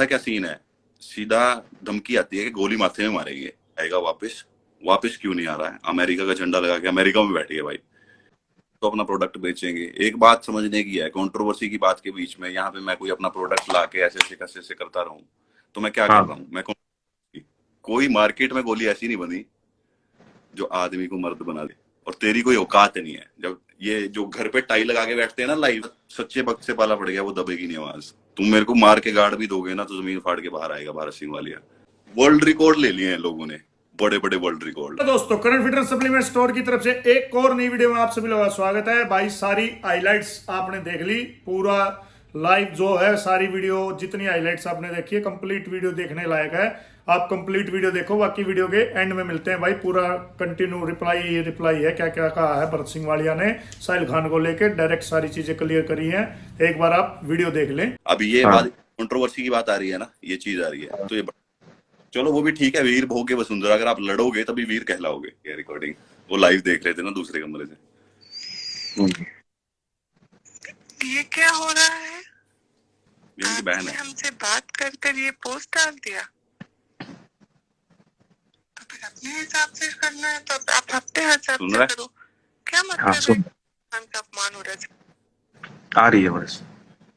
क्या सीन है, सीधा धमकी आती है कि गोली माथे में मारेंगे, आएगा वापस, वापस क्यों नहीं आ रहा है, अमेरिका का झंडा लगा के अमेरिका में बैठ गए भाई, तो अपना प्रोडक्ट बेचेंगे। एक बात समझने की है, कंट्रोवर्सी की बात के बीच में यहाँ पे मैं कोई अपना प्रोडक्ट ला के ऐसे ऐसे करता रहूं, तो मैं क्या कर हाँ। रहा हूँ, मैं कोई मार्केट में गोली ऐसी नहीं बनी जो आदमी को मर्द बना दे, और तेरी कोई औकात नहीं है। जब ये जो घर पे टाई लगा के बैठते हैं ना लाइव, सच्चे वक्त से पाला पड़ गया, वो दबेगी नहीं आवाज। तुम मेरे को मार के गाड़ भी दोगे ना तो जमीन फाड़ के बाहर आएगा भारत सिंह वालिया। वर्ल्ड रिकॉर्ड ले लिए हैं लोगों ने, बड़े बड़े वर्ल्ड रिकॉर्ड। दोस्तों, करंट फिटनेस सप्लीमेंट स्टोर की तरफ से एक और नई वीडियो में आप सभी लोगों का स्वागत है। भाई सारी हाइलाइट्स आपने देख ली, पूरा लाइव जो है सारी वीडियो, जितनी हाइलाइट्स आपने देखी है, कंप्लीट वीडियो देखने लायक है। आप कंप्लीट वीडियो देखो, बाकी वीडियो के एंड में मिलते हैं। भाई पूरा कंटिन्यू रिप्लाई है, क्या क्या कहा है भरत सिंह वालिया ने साहिल खान को लेकर, डायरेक्ट सारी चीजें क्लियर करी हैं। एक बार आप वीडियो देख लें। अब ये हाँ। बात कंट्रोवर्सी की बात आ रही है ना, ये चीज आ रही है, तो ये चलो वो भी ठीक है, वीर भोगे वसुंधरा, अगर आप लड़ोगे तभी वीर कहलाओगे। ये रिकॉर्डिंग वो लाइव देख रहे थे ना दूसरे कमरे से। ये क्या हो रहा है? ये उनकी बहन है। हमसे बात कर कर ये पोस्ट डाल दिया, तो फिर अपने हिसाब से करना है तो आप अपने हिसाब से करो। क्या मतलब हाँ, है सुन खान का अपमान हो रहा है? आ रही है बस।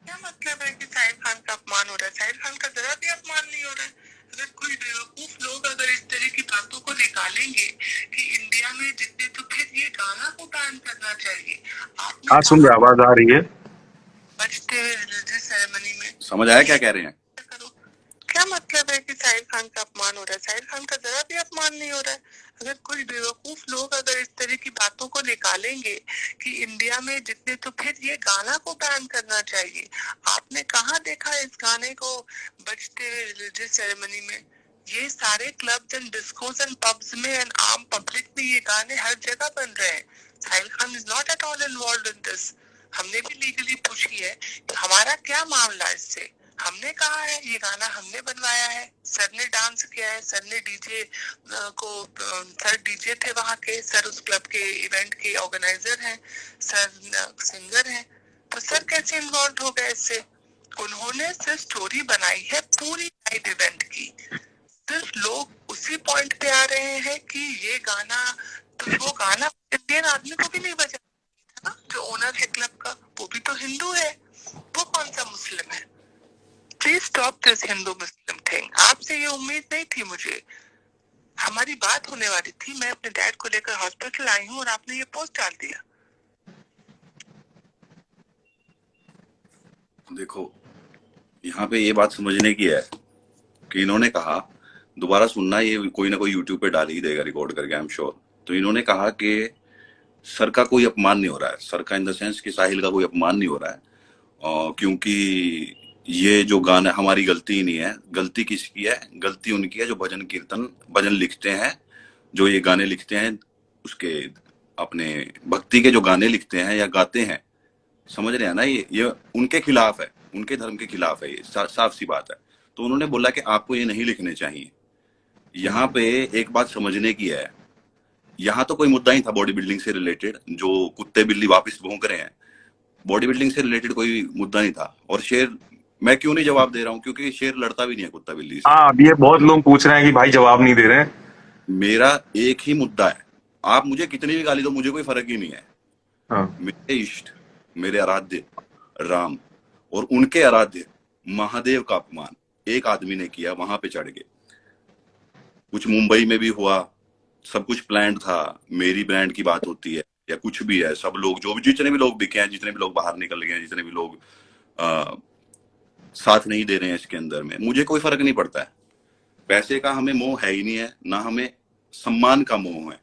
क्या मतलब है कि साहिल खान का अपमान हो रहा है? साहिल खान का जरा भी अपमान नहीं हो रहा है। अगर कोई बेवकूफ लोग अगर इस तरह की बातों को निकालेंगे कि इंडिया में जितने, तो फिर ये गाना को बैन करना चाहिए। हाँ, सुन रहे, आवाज आ रही है। बचते हुए रिलीजियस सेरेमनी में समझ आया क्या कह रहे हैं? क्या मतलब है कि साहिल खान का अपमान हो रहा है? साहिल खान का जरा भी अपमान नहीं हो रहा है। अगर कोई बेवकूफ लोग अगर इस तरह की बातों को निकालेंगे कि इंडिया में जितने, तो फिर ये गाना को बैन करना चाहिए। आपने कहाँ देखा इस गाने को बजते हुए रिलीजियस सेरेमनी में? ये सारे clubs and discos and pubs में एंड आम पब्लिक में ये गाने हर जगह बन रहे हैं। Sahil Khan is not at all involve in this. हमने भी लीगली पूछ की है कि हमारा क्या मामला इससे। हमने कहा है ये गाना हमने बनवाया है, सर ने डांस किया है, सर ने डीजे को, सर डीजे थे वहाँ के, सर उस क्लब के इवेंट के ऑर्गेनाइजर हैं, सर सिंगर हैं, तो सर कैसे इन्वॉल्व हो गए इससे? उन्होंने सिर्फ स्टोरी बनाई है पूरी नाइट इवेंट की। सिर्फ लोग उसी पॉइंट पे आ रहे हैं कि ये गाना, तो वो गाना इंडियन आदमी को भी नहीं बजा ना, जो ओनर है क्लब का, वो भी तो हिंदू है, वो कौन सा मुस्लिम है? Please stop this Hindu Muslim thing. आपसे ये उम्मीद नहीं थी मुझे। हमारी बात होने वाली थी, मैं अपने डैड को लेकर हॉस्पिटल आई हूँ और आपने ये पोस्ट डाल दिया। देखो, यहाँ पे ये बात समझने की है कि इन्होंने कहा, दोबारा सुनना, ये कोई ना कोई यूट्यूब पे डाल ही देगा रिकॉर्ड करके, आई एम श्योर। तो इन्होंने कहा कि सर का कोई अपमान नहीं हो रहा है, सर का इन द सेंस कि साहिल का कोई अपमान नहीं हो रहा है, क्योंकि ये जो गाना हमारी गलती ही नहीं है। गलती किसकी है? गलती उनकी है जो भजन कीर्तन भजन लिखते हैं, जो ये गाने लिखते हैं, उसके अपने भक्ति के जो गाने लिखते हैं या गाते हैं, समझ रहे हैं ना, ये उनके खिलाफ है, उनके धर्म के खिलाफ है, ये साफ सी बात है। तो उन्होंने बोला कि आपको ये नहीं लिखने चाहिए। यहाँ पे एक बात समझने की है, यहाँ तो कोई मुद्दा ही था बॉडी बिल्डिंग से रिलेटेड, जो कुत्ते बिल्ली वापस भौंक रहे हैं, बॉडी बिल्डिंग से रिलेटेड कोई मुद्दा नहीं था। और शेर, मैं क्यों नहीं जवाब दे रहा हूँ, क्योंकि शेर लड़ता भी नहीं है कुत्ता बिल्ली से। हाँ, अब ये बहुत लोग पूछ रहे हैं कि भाई जवाब नहीं दे रहे हैं। मेरा एक ही मुद्दा है, आप मुझे कितनी भी गाली दो, मुझे कोई फर्क ही नहीं है। हाँ। मेरे इष्ट, मेरे आराध्य राम और उनके आराध्य महादेव का अपमान एक आदमी ने किया वहां पे चढ़ के। कुछ मुंबई में भी हुआ, सब कुछ प्लान था, मेरी ब्रांड की बात होती है या कुछ भी है, सब लोग जो भी, जितने भी लोग बिके हैं, जितने भी लोग बाहर निकल गए हैं, जितने भी लोग साथ नहीं दे रहे हैं इसके अंदर में, मुझे कोई फर्क नहीं पड़ता है। पैसे का हमें मोह है ही नहीं है, ना हमें सम्मान का मोह है।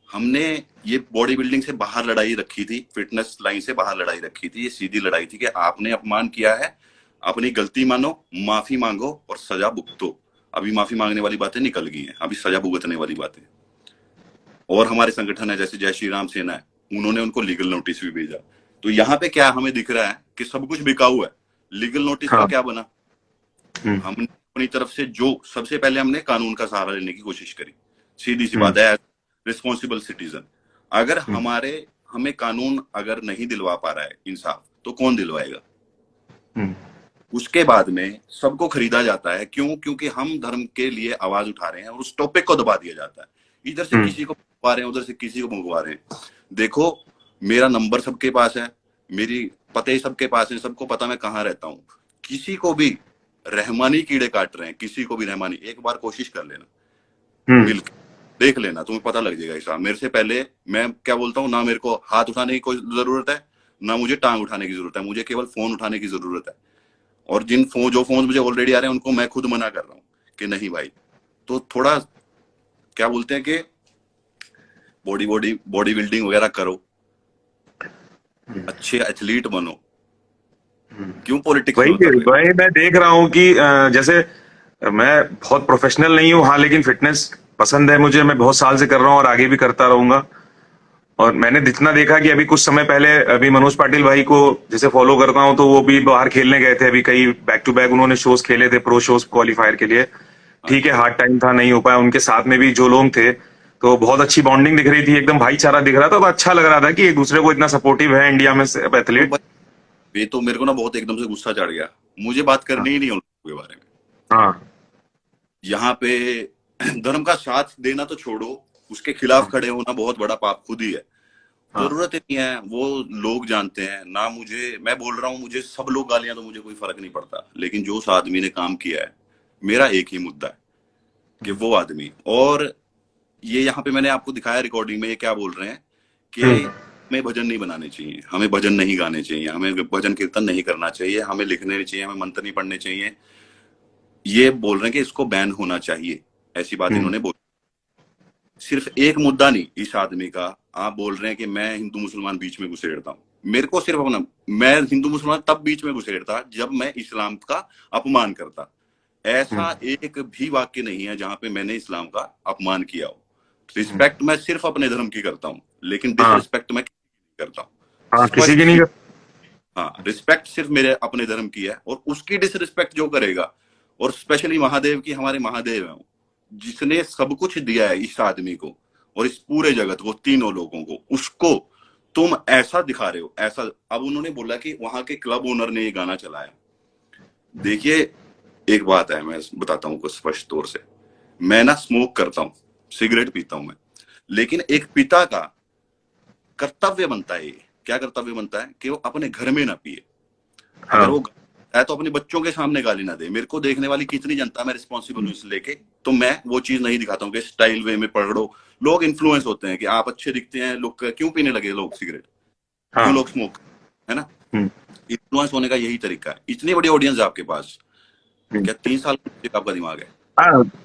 हमने ये बॉडी बिल्डिंग से बाहर लड़ाई रखी थी, फिटनेस लाइन से बाहर लड़ाई रखी थी। ये सीधी लड़ाई थी कि आपने अपमान किया है, अपनी गलती मानो, माफी मांगो और सजा भुगतो। अभी माफी मांगने वाली बातें निकल गई हैं, अभी सजा भुगतने वाली बातें। और हमारे संगठन है जैसे जय श्री राम सेना है, उन्होंने उनको लीगल नोटिस भी भेजा। तो यहाँ पे क्या हमें दिख रहा है कि सब कुछ बिकाऊ है। लीगल नोटिस का हाँ। क्या बना? हमने अपनी तरफ से जो सबसे पहले हमने कानून का सहारा लेने की कोशिश करी, सीधी सी बात है, रिस्पॉन्सिबल सिटीजन। अगर हमें कानून अगर नहीं दिलवा पा रहा है इंसाफ, तो कौन दिलवाएगा? उसके बाद में सबको खरीदा जाता है। क्यों? क्योंकि हम धर्म के लिए आवाज उठा रहे हैं और उस टॉपिक को दबा दिया जाता है। इधर से किसी को भगवा रहे हैं, उधर से किसी को भगवा रहे हैं। देखो, मेरा नंबर सबके पास है, मेरी पते सबके पास है, सबको पता मैं कहाँ रहता हूँ। किसी को भी रहमानी कीड़े काट रहे हैं, किसी को भी रहमानी, एक बार कोशिश कर लेना, मिलकर देख लेना, तुम्हें पता लग जाएगा। हिसाब मेरे से पहले मैं क्या बोलता हूँ, ना मेरे को हाथ उठाने की कोई जरूरत है, ना मुझे टांग उठाने की जरूरत है, मुझे केवल फोन उठाने की जरूरत है। और जो फोन मुझे ऑलरेडी आ रहे हैं उनको मैं खुद मना कर रहा हूँ कि नहीं भाई, तो थोड़ा क्या बोलते हैं कि बॉडी बिल्डिंग वगैरह करो, अच्छे एथलीट बनो। क्यों पॉलिटिक्स में उतर रहे हो? वही मैं देख रहा हूँ कि जैसे मैं बहुत प्रोफेशनल नहीं हूँ, हाँ, लेकिन फिटनेस पसंद है मुझे, मैं बहुत साल से कर रहा हूँ और आगे भी करता रहूंगा। और मैंने जितना देखा कि अभी कुछ समय पहले अभी मनोज पाटिल भाई को जैसे फॉलो करता हूँ, तो वो भी बाहर खेलने गए थे, अभी कई बैक टू बैक उन्होंने शोज खेले थे, प्रो शोज क्वालिफायर के लिए। ठीक है, हार्ड टाइम था, नहीं हो पाया। उनके साथ में भी जो लोग थे, तो बहुत अच्छी बॉन्डिंग दिख रही थी, एकदम भाईचारा दिख रहा था, तो अच्छा लग रहा था कि एक दूसरे को इतना सपोर्टिव है इंडिया में एथलीट। ये तो मेरे को ना बहुत एकदम से गुस्सा चढ़ गया, मुझे बात करनी ही नहीं उन लोगों के बारे में। हाँ, यहाँ पे धर्म का साथ देना तो छोड़ो, उसके खिलाफ खड़े होना बहुत बड़ा पाप खुद ही है। जरूरत ही नहीं है, वो लोग जानते हैं ना। मैं बोल रहा हूँ, मुझे सब लोग गालियां तो मुझे कोई फर्क नहीं पड़ता, लेकिन जो उस आदमी ने काम किया है, मेरा एक ही मुद्दा है कि वो आदमी, और ये यहाँ पे मैंने आपको दिखाया रिकॉर्डिंग में, ये क्या बोल रहे हैं कि हमें भजन नहीं बनाने चाहिए, हमें भजन नहीं गाने चाहिए, हमें भजन कीर्तन नहीं करना चाहिए, हमें लिखने नहीं चाहिए, हमें मंत्र नहीं पढ़ने चाहिए। ये बोल रहे हैं कि इसको बैन होना चाहिए, ऐसी बात इन्होंने बोली। सिर्फ एक मुद्दा नहीं इस आदमी का, आप बोल रहे हैं कि मैं हिंदू मुसलमान बीच में घुसेड़ता हूँ। मेरे को सिर्फ अपना, मैं हिंदू मुसलमान तब बीच में घुसेड़ता जब मैं इस्लाम का अपमान करता। ऐसा एक भी वाक्य नहीं है जहां पे मैंने इस्लाम का अपमान किया हो। रिस्पेक्ट मैं सिर्फ अपने धर्म की करता हूँ, लेकिन डिसरिस्पेक्ट मैं किसी की नहीं करता हूँ। किसी की नहीं। हाँ, रिस्पेक्ट सिर्फ मेरे अपने धर्म की है, और उसकी डिसरिस्पेक्ट जो करेगा, और स्पेशली महादेव की, हमारे महादेव है जिसने सब कुछ दिया है इस आदमी को और इस पूरे जगत को, तीनों लोगों को, उसको तुम ऐसा दिखा रहे हो, ऐसा। अब उन्होंने बोला कि वहां के क्लब ओनर ने ये गाना चलाया। देखिए, एक बात है, मैं बताता हूँ स्पष्ट तौर से, मैं ना स्मोक करता हूँ, सिगरेट पीता हूं मैं, लेकिन एक पिता का कर्तव्य बनता है, क्या कर्तव्य बनता है कि वो अपने घर में ना पिए। अगर वो है तो अपने बच्चों के सामने गाली ना दे। मेरे को देखने वाली कितनी जनता, मैं रिस्पॉन्सिबल हूँ इससे लेके, तो मैं वो चीज नहीं दिखाता हूँ कि स्टाइल वे में पकड़ो। लोग इन्फ्लुएंस होते हैं कि आप अच्छे दिखते हैं, लोग क्यों पीने लगे, लोग सिगरेट क्यों, लोग स्मोक, है ना। इन्फ्लुएंस होने का यही तरीका है। इतनी बड़ी ऑडियंस है आपके पास, क्या 3 साल आपका दिमाग है?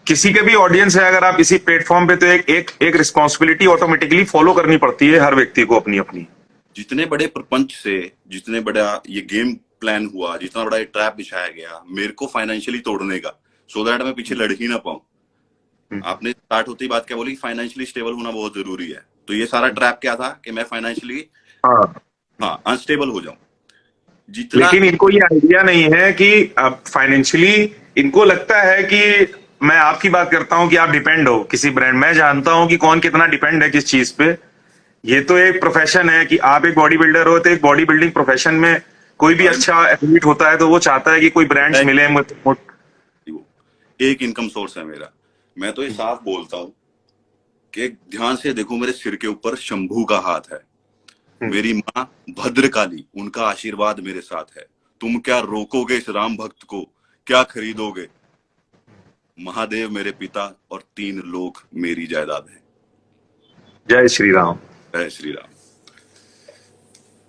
किसी के भी ऑडियंस है, अगर आप इसी प्लेटफॉर्म पे, तो एक रिस्पॉन्सिबिलिटी ऑटोमेटिकली फॉलो करनी पड़ती है हर व्यक्ति को अपनी अपनी। जितने बड़े प्रपंच से, जितने बड़ा ये गेम प्लान हुआ, जितना बड़ा ये ट्रैप बिछाया गया मेरे को फाइनेंशियली तोड़ने का, सो दैट मैं पीछे लड़ ही ना पाऊं। आपने स्टार्ट होती बात क्या बोली, फाइनेंशियली स्टेबल होना बहुत जरूरी है। तो ये सारा ट्रैप क्या था कि मैं फाइनेंशियली अनस्टेबल हो जाऊं। लेकिन इनको ये आइडिया नहीं है कि अब फाइनेंशियली, इनको लगता है कि मैं आपकी बात करता हूं कि आप डिपेंड हो किसी ब्रांड। मैं जानता हूं कि कौन कितना डिपेंड है किस चीज पे। ये तो एक प्रोफेशन है कि आप एक बॉडी बिल्डर हो, तो एक बॉडी बिल्डिंग प्रोफेशन में कोई भी अच्छा एथलीट होता है तो वो चाहता है कि कोई ब्रांड्स मिले। एक इनकम सोर्स है मेरा। मैं तो ये साफ बोलता हूं कि ध्यान से देखो, मेरे सिर के ऊपर शंभू का हाथ है, मेरी माँ भद्रकाली, उनका आशीर्वाद मेरे साथ है। तुम क्या रोकोगे इस राम भक्त को, क्या खरीदोगे? महादेव मेरे पिता और 3 लोग मेरी जायदाद है। जय श्री राम। जय श्री राम।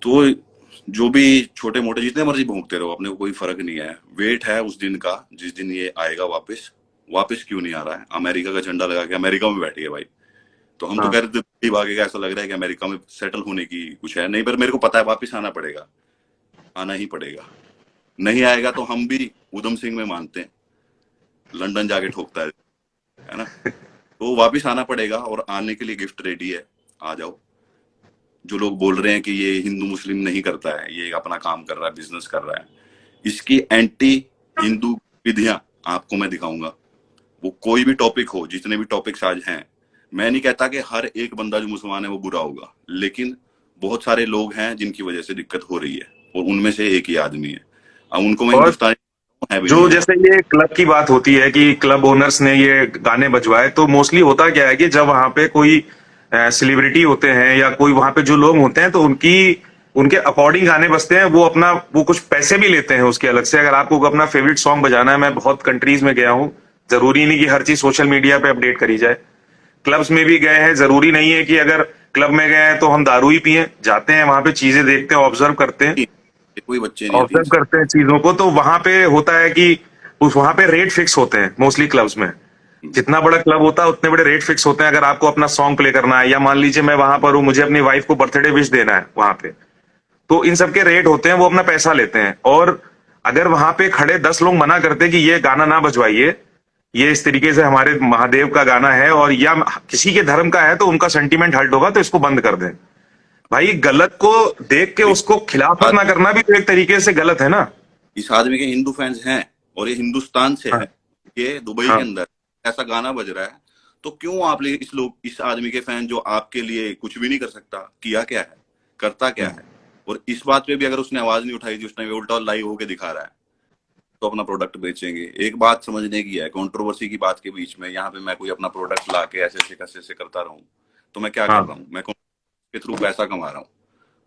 तो जो भी छोटे मोटे जितने मर्जी भोंकते रहो, अपने को कोई फर्क नहीं है। वेट है उस दिन का जिस दिन ये आएगा वापस क्यों नहीं आ रहा है? अमेरिका का झंडा लगा के अमेरिका में बैठ गया भाई। तो हम तो कह रहे थे भागेगा, ऐसा लग रहा है कि अमेरिका में सेटल होने की कुछ है नहीं, पर मेरे को पता है वापस आना पड़ेगा, आना ही पड़ेगा। नहीं आएगा तो हम भी उधम सिंह में मानते हैं, लंदन जाके ठोकता है ना। तो वापस आना पड़ेगा और आने के लिए गिफ्ट रेडी है, आ जाओ। जो लोग बोल रहे हैं कि ये हिंदू मुस्लिम नहीं करता है, ये अपना काम कर रहा है, बिजनेस कर रहा है, इसकी एंटी हिंदू विधियां आपको मैं दिखाऊंगा। वो कोई भी टॉपिक हो, जितने भी टॉपिक्स आज हैं, मैं नहीं कहता कि हर एक बंदा जो मुसलमान है वो बुरा होगा, लेकिन बहुत सारे लोग हैं जिनकी वजह से दिक्कत हो रही है, और उनमें से एक ही आदमी है। अब उनको मैं हिंदुस्तानी है भी जो नहीं है। जैसे ये क्लब की बात होती है कि क्लब ओनर्स ने ये गाने बजवाए, तो मोस्टली होता क्या है कि जब वहां पे कोई सेलिब्रिटी होते हैं या कोई वहां पे जो लोग होते हैं, तो उनके अकॉर्डिंग गाने बजते हैं। वो कुछ पैसे भी लेते हैं उसके अलग से। अगर आपको अपना फेवरेट सॉन्ग बजाना है, मैं बहुत कंट्रीज में गया हूँ, जरूरी नहीं कि हर चीज सोशल मीडिया पे अपडेट करी जाए। क्लब्स में भी गए हैं, जरूरी नहीं है कि अगर क्लब में गए हैं तो हम दारू ही पिए। जाते हैं वहां पे, चीजें देखते हैं, ऑब्जर्व करते हैं, कोई बच्चे नहीं है 3 ऑब्जर्व करते हैं चीजों को। तो वहां पे होता है कि उस वहां पे रेट फिक्स होते हैं मोस्टली क्लब्स में। जितना बड़ा क्लब होता है उतने बड़े रेट फिक्स होते हैं। अगर आपको अपना सॉन्ग प्ले करना है, या मान लीजिए मैं वहां पर हूँ, मुझे अपनी वाइफ को बर्थडे विश देना है वहां पे, तो इन सबके रेट होते हैं, वो अपना पैसा लेते हैं। और अगर वहां पे खड़े 10 लोग मना करते हैं कि ये गाना ना बजवाइए, ये इस तरीके से हमारे महादेव का गाना है और या किसी के धर्म का है, तो उनका सेंटीमेंट हर्ट होगा, तो इसको बंद कर दें। भाई गलत को देख के उसको खिलाफत ना करना भी तो एक तरीके से गलत है ना। इस आदमी के हिंदू फैंस हैं और ये हिंदुस्तान से हाँ, है, ये दुबई हाँ, के अंदर ऐसा गाना बज रहा है, तो क्यों आप इस आदमी के फैन जो आपके लिए कुछ भी नहीं कर सकता, किया क्या है, करता क्या है? और इस बात पे भी अगर उसने आवाज नहीं उठाई थी, उसने उल्टा लाइव होके दिखा रहा है, तो अपना प्रोडक्ट बेचेंगे। एक बात समझने की है, कंट्रोवर्सी की बात के बीच में यहाँ पे मैं कोई अपना प्रोडक्ट ला के ऐसे करता रहूं, तो मैं क्या कर हाँ, रहा हूँ? मैं के थ्रू पैसा कमा रहा हूँ।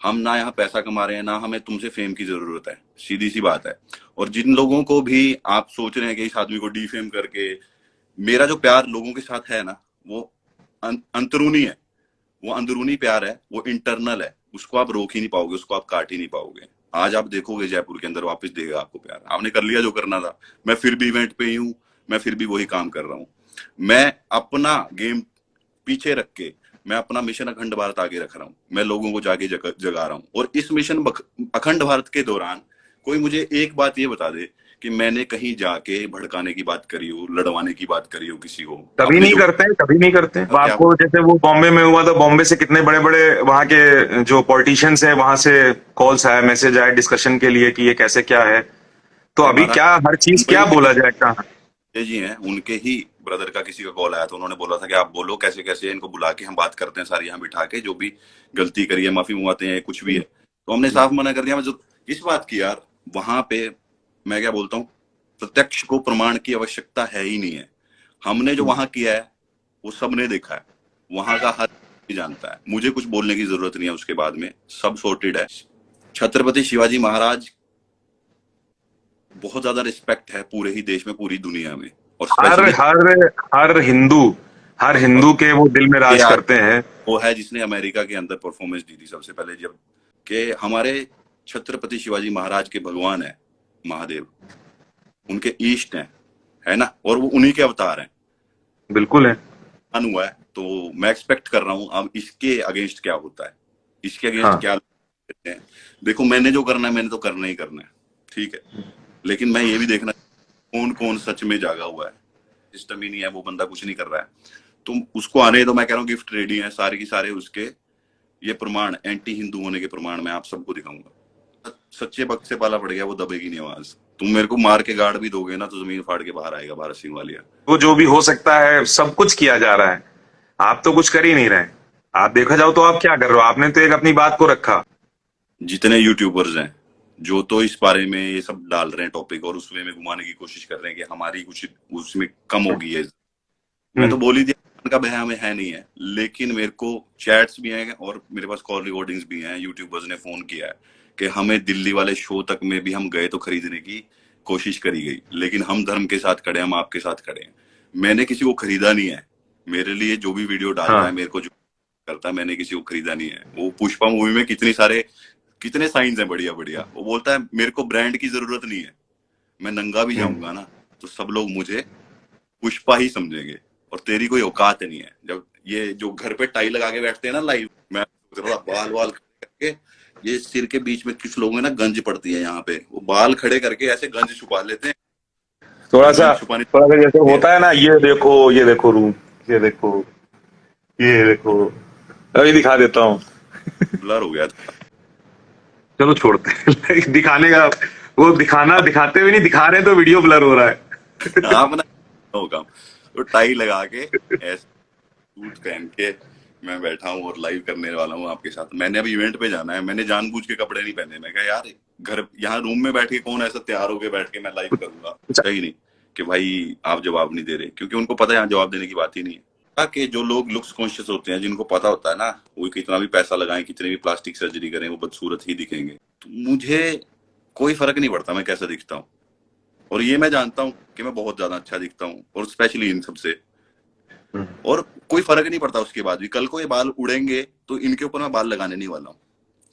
हम ना यहाँ पैसा कमा रहे हैं, ना हमें तुमसे फेम की जरूरत है, सीधी सी बात है। और जिन लोगों को भी आप सोच रहे हैं कि इस आदमी को डीफेम करके, मेरा जो प्यार लोगों के साथ है ना, वो अंदरूनी है, वो अंदरूनी प्यार है, वो इंटरनल है। उसको आप रोक ही नहीं पाओगे, उसको आप काट ही नहीं पाओगे। आज आप देखोगे जयपुर के अंदर वापस देगा आपको प्यार। आपने कर लिया जो करना था, मैं फिर भी इवेंट पे ही हूँ, मैं फिर भी वही काम कर रहा हूँ। मैं अपना गेम पीछे रख के मैं अपना मिशन अखंड भारत आगे रख रहा हूँ, मैं लोगों को जाके जगा रहा हूँ। और इस मिशन अखंड भारत के दौरान कोई मुझे एक बात ये बता दे कि मैंने कहीं जाके भड़काने की बात करी हो, लड़वाने की बात करी हो किसी को। कभी नहीं करते हैं, कभी नहीं करते हैं। क्या आपको जैसे वो बॉम्बे में हुआ था, बॉम्बे से कितने बड़े बड़े वहां के जो पॉलिटिशियंस हैं, वहां से कॉल्स आए, मैसेज आए डिस्कशन के लिए कि ये कैसे क्या है। तो अभी हमारा क्या हर चीज क्या मुंबई में बोला जाए, कहाँ। जी हैं, उनके ही ब्रदर का किसी का कॉल आया था, उन्होंने बोला था कि आप बोलो कैसे कैसे, इनको बुला के हम बात करते हैं सारी, यहाँ बिठा के जो भी गलती करी है माफी मंगवाते हैं, कुछ भी है। तो हमने साफ मना कर दिया। मैं जो इस बात की यार, वहां पे मैं क्या बोलता हूँ, प्रत्यक्ष को प्रमाण की आवश्यकता है ही नहीं है। हमने जो वहां किया है वो सबने देखा है, वहां का हर कोई जानता है, मुझे कुछ बोलने की जरूरत नहीं है। उसके बाद में सब सॉर्टेड है। छत्रपति शिवाजी महाराज बहुत ज्यादा रिस्पेक्ट है पूरे ही देश में, पूरी दुनिया में। और हर स्पेशली हर हर हिंदू के वो दिल में राज करते हैं। वो है जिसने अमेरिका के अंदर परफॉर्मेंस दी थी सबसे पहले, जब के हमारे छत्रपति शिवाजी महाराज के भगवान है महादेव, उनके ईष्ट हैं, है ना, और वो उन्हीं के अवतार हैं। बिल्कुल है। हुआ है, तो मैं एक्सपेक्ट कर रहा हूँ अब इसके अगेंस्ट क्या होता है, इसके अगेंस्ट हाँ, क्या करते हैं। देखो मैंने जो करना है मैंने तो करना ही करना है, ठीक है, लेकिन मैं ये भी देखना कौन कौन सच में जागा हुआ है। सिस्टम ही नहीं है, वो बंदा कुछ नहीं कर रहा है, तुम उसको आने दो। मैं कह रहा हूँ गिफ्ट रेडी है सारे की सारे, उसके ये प्रमाण, एंटी हिंदू होने के प्रमाण मैं आप सबको दिखाऊंगा। सच्चे भक्त से पाला पड़ गया, वो दबेगी नहीं आवाज। तुम मेरे को मार के गाड़ भी दोगे ना तो जमीन फाड़ के बाहर आएगा भारत सिंह वालिया। वो जो भी हो सकता है सब कुछ किया जा रहा है, आप तो कुछ कर ही नहीं रहे। आप देखा जाओ तो आप क्या कर रहे हो, आपने तो एक अपनी बात को रखा। जितने यूट्यूबर्स हैं जो तो इस बारे में ये सब डाल रहे हैं टॉपिक, और उस वे में घुमाने की कोशिश कर रहे हैं कि हमारी कुछ उसमें कम हो गई है। मैं तो बोल ही दिया का भय हमें है नहीं है, लेकिन मेरे को चैट्स भी हैं और मेरे पास कॉल रिकॉर्डिंग्स भी हैं। यूट्यूबर्स ने फोन किया है कि हमें दिल्ली वाले शो तक में भी हम गए तो खरीदने की कोशिश करी गई, लेकिन हम धर्म के साथ खड़े हैं, हम आपके साथ खड़े हैं। मैंने किसी को खरीदा नहीं है, मेरे लिए जो भी वीडियो डालता है, मेरे को जो करता है, मैंने किसी को खरीदा नहीं है। वो पुष्पा मूवी में कितने साइंस हैं बढ़िया बढ़िया। वो बोलता है मेरे को ब्रांड की जरूरत नहीं है, मैं नंगा भी जाऊंगा ना तो सब लोग मुझे पुष्पा ही समझेंगे, और तेरी कोई औकात नहीं है। जब ये जो घर पे टाई लगा के बैठते हैं ना लाइव, मैं बाल वाल करके, ये सिर के बीच में कुछ लोगों में ना गंज पड़ती है यहाँ पे, वो बाल खड़े करके ऐसे गंज छुपा लेते हैं। थोड़ा सा जैसे होता है ना, ये देखो रूम, ये देखो अभी दिखा देता हूँ। ब्लर हो गया था। चलो छोड़ते हैं दिखाने का, वो दिखाते हुए नहीं दिखा रहे तो वीडियो ब्लर हो रहा है। अपना होगा तो टाई लगा के ऐसे सूट पहन के मैं बैठा हूँ और लाइव करने वाला हूँ आपके साथ। मैंने अभी इवेंट पे जाना है, मैंने जानबूझ के कपड़े नहीं पहने। मैं कहा यार घर यहाँ रूम में बैठ के कौन ऐसा तैयार होके बैठ के मैं लाइव करूंगा, सही नहीं कि भाई आप जवाब नहीं दे रहे, क्योंकि उनको पता है यहाँ जवाब देने की बात ही नहीं है। कि जो लोग लुक्स कॉन्शियस होते हैं, जिनको पता होता है ना वो कितना भी पैसा लगाएं, कितनी भी प्लास्टिक सर्जरी करें, वो बदसूरत ही दिखेंगे। तो मुझे कोई फर्क नहीं पड़ता मैं कैसा दिखता हूँ, और ये मैं जानता हूँ कि मैं बहुत ज्यादा अच्छा दिखता हूँ, और स्पेशली इन सबसे। और कोई फर्क नहीं पड़ता उसके बाद भी। कल को ये बाल उड़ेंगे तो इनके ऊपर मैं बाल लगाने नहीं वाला हूँ।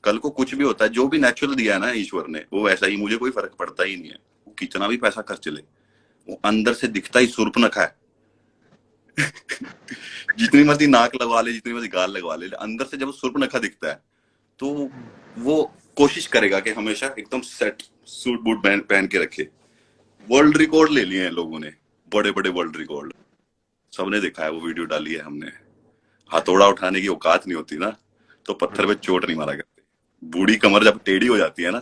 कल को कुछ भी होता है, जो भी नेचुरल दिया है ना ईश्वर ने वो वैसा ही, मुझे कोई फर्क पड़ता ही नहीं है। वो कितना भी पैसा खर्च ले, वो अंदर से दिखता ही सुर्पनखा है। जितनी मर्जी नाक लगवा ले, जितनी मर्जी गाल लगवा ले, अंदर से जब सुर्पनखा दिखता है तो वो कोशिश करेगा कि हमेशा एकदम सेट सूट बूट पहन के रखे। वर्ल्ड रिकॉर्ड ले लिए हैं लोगों ने, बड़े बड़े वर्ल्ड रिकॉर्ड सबने देखा है। वो वीडियो डाली है हमने। हथौड़ा उठाने की औकात नहीं होती ना तो पत्थर पे चोट नहीं मारा करते। बूढ़ी कमर जब टेढ़ी हो जाती है ना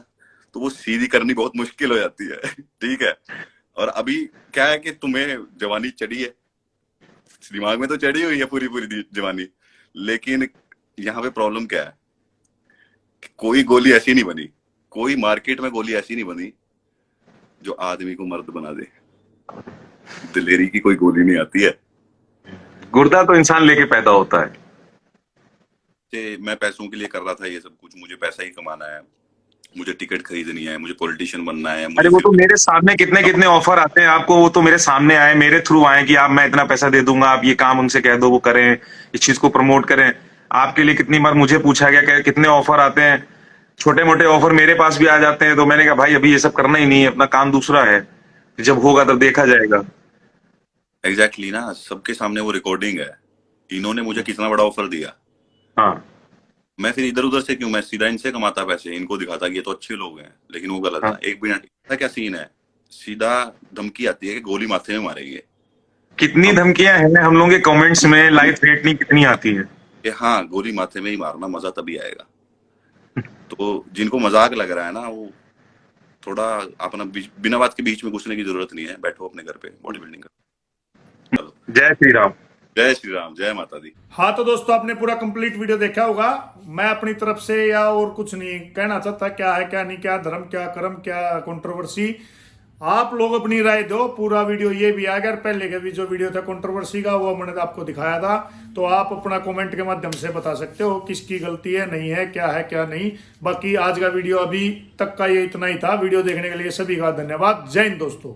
तो वो सीधी करनी बहुत मुश्किल हो जाती है। ठीक है, और अभी क्या है कि तुम्हें जवानी चढ़ी है, दिमाग में तो चढ़ी हुई है पूरी पूरी जवानी, लेकिन यहाँ पे प्रॉब्लम क्या है, कोई गोली ऐसी नहीं बनी, कोई मार्केट में गोली ऐसी नहीं बनी जो आदमी को मर्द बना दे। दिलेरी की कोई गोली नहीं आती है। गुर्दा तो इंसान लेके पैदा होता है। मैं पैसों के लिए कर रहा था ये सब कुछ, मुझे पैसा ही कमाना है, मुझे टिकट खरीदनी है, मुझे पॉलिटिशियन बनना है। अरे वो तो मेरे सामने कितने कितने ऑफर आते हैं आपको, वो तो मेरे सामने आए, मेरे थ्रू आए कि आप मैं इतना पैसा दे दूंगा, आप ये काम उनसे कह दो वो करें, इस चीज को प्रमोट करें। आपके लिए कितनी बार मुझे पूछा गया कि कितने ऑफर आते हैं, छोटे मोटे ऑफर मेरे पास भी आ जाते हैं। तो मैंने कहा भाई अभी ये सब करना ही नहीं है, अपना काम दूसरा है, जब होगा तब देखा जाएगा। एग्जैक्टली ना, सबके सामने वो रिकॉर्डिंग है। इन्होंने मुझे कितना बड़ा ऑफर दिया, हाँ मैं फिर इधर उधर से क्यों, मैं सीधा इनसे कमाता पैसे, इनको दिखाता कि ये तो अच्छे लोग हैं, लेकिन वो गलत है। एक मिनट, क्या सीन है, सीधा धमकी आती है कि गोली माथे में मारेंगे। कितनी धमकियां हैं हम लोगों के कमेंट्स में, लाइव थ्रेटनिंग कितनी आती है कि हाँ गोली माथे में ही मारना, मजा तभी आएगा। तो जिनको मजाक लग रहा है ना वो थोड़ा अपना बिना बात के बीच में घुसने की जरूरत नहीं है, बैठो अपने घर पे बॉडी बिल्डिंग करो। चलो, जय श्री राम। जय श्री राम, जय माता दी। हाँ तो दोस्तों आपने पूरा कंप्लीट वीडियो देखा होगा। मैं अपनी तरफ से या और कुछ नहीं कहना चाहता, क्या है क्या नहीं, क्या धर्म क्या कर्म क्या कंट्रोवर्सी, आप लोग अपनी राय दो। पूरा वीडियो ये भी आ गया, पहले का भी जो वीडियो था कंट्रोवर्सी का वो मैंने आपको दिखाया था, तो आप अपना कमेंट के माध्यम से बता सकते हो किसकी गलती है नहीं है क्या नहीं। बाकी आज का वीडियो अभी तक का ये इतना ही था। वीडियो देखने के लिए सभी का धन्यवाद। जय हिंद दोस्तों।